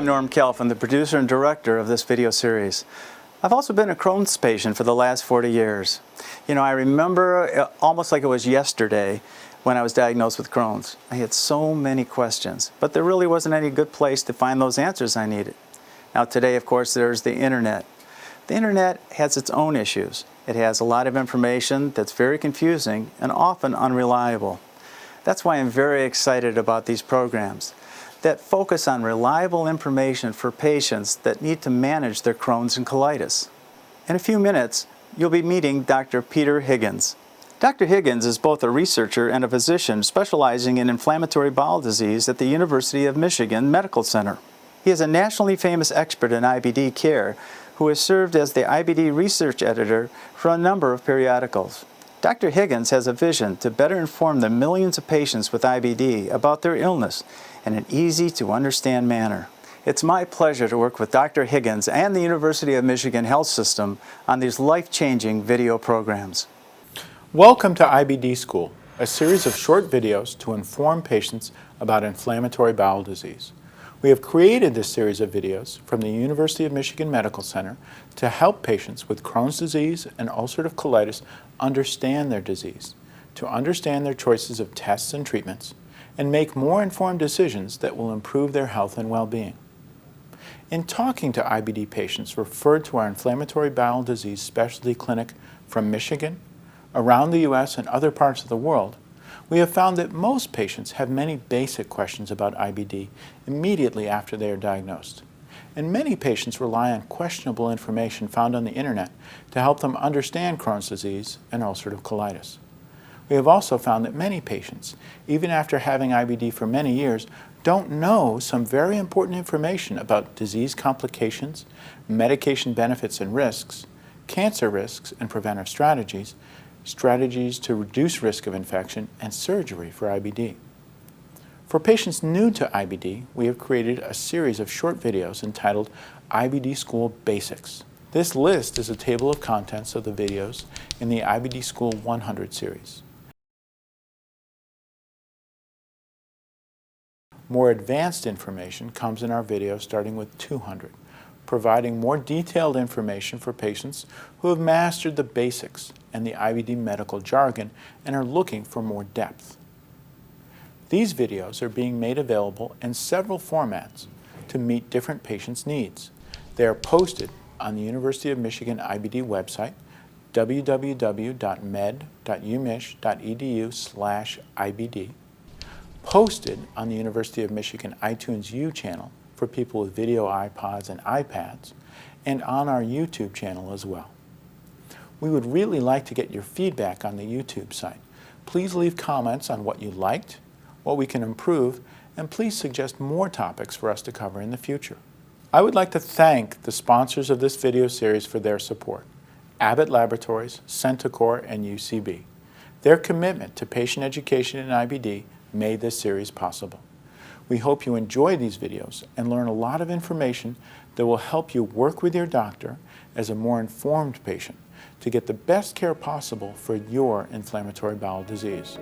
I'm Norm Kelf, the producer and director of this video series. I've also been a Crohn's patient for the last 40 years. You know, I remember almost like it was yesterday when I was diagnosed with Crohn's. I had so many questions, but there really wasn't any good place to find those answers I needed. Now today, of course, there's the internet. The internet has its own issues. It has a lot of information that's very confusing and often unreliable. That's why I'm very excited about these programs that focus on reliable information for patients that need to manage their Crohn's and colitis. In a few minutes, you'll be meeting Dr. Peter Higgins. Dr. Higgins is both a researcher and a physician specializing in inflammatory bowel disease at the University of Michigan Medical Center. He is a nationally famous expert in IBD care who has served as the IBD research editor for a number of periodicals. Dr. Higgins has a vision to better inform the millions of patients with IBD about their illness in an easy-to-understand manner. It's my pleasure to work with Dr. Higgins and the University of Michigan Health System on these life-changing video programs. Welcome to IBD School, a series of short videos to inform patients about inflammatory bowel disease. We have created this series of videos from the University of Michigan Medical Center to help patients with Crohn's disease and ulcerative colitis understand their disease, to understand their choices of tests and treatments, and make more informed decisions that will improve their health and well-being. In talking to IBD patients referred to our inflammatory bowel disease specialty clinic from Michigan, around the U.S. and other parts of the world, we have found that most patients have many basic questions about IBD immediately after they are diagnosed. And many patients rely on questionable information found on the internet to help them understand Crohn's disease and ulcerative colitis. We have also found that many patients, even after having IBD for many years, don't know some very important information about disease complications, medication benefits and risks, cancer risks and preventive strategies, strategies to reduce risk of infection, and surgery for IBD. For patients new to IBD, we have created a series of short videos entitled IBD School Basics. This list is a table of contents of the videos in the IBD School 100 series. More advanced information comes in our videos starting with 200, providing more detailed information for patients who have mastered the basics and the IBD medical jargon and are looking for more depth. These videos are being made available in several formats to meet different patients' needs. They are posted on the University of Michigan IBD website, www.med.umich.edu/IBD, posted on the University of Michigan iTunes U channel for people with video iPods and iPads, and on our YouTube channel as well. We would really like to get your feedback on the YouTube site. Please leave comments on what you liked, what we can improve, and please suggest more topics for us to cover in the future. I would like to thank the sponsors of this video series for their support: Abbott Laboratories, Centocor, and UCB. Their commitment to patient education in IBD made this series possible. We hope you enjoy these videos and learn a lot of information that will help you work with your doctor as a more informed patient to get the best care possible for your inflammatory bowel disease.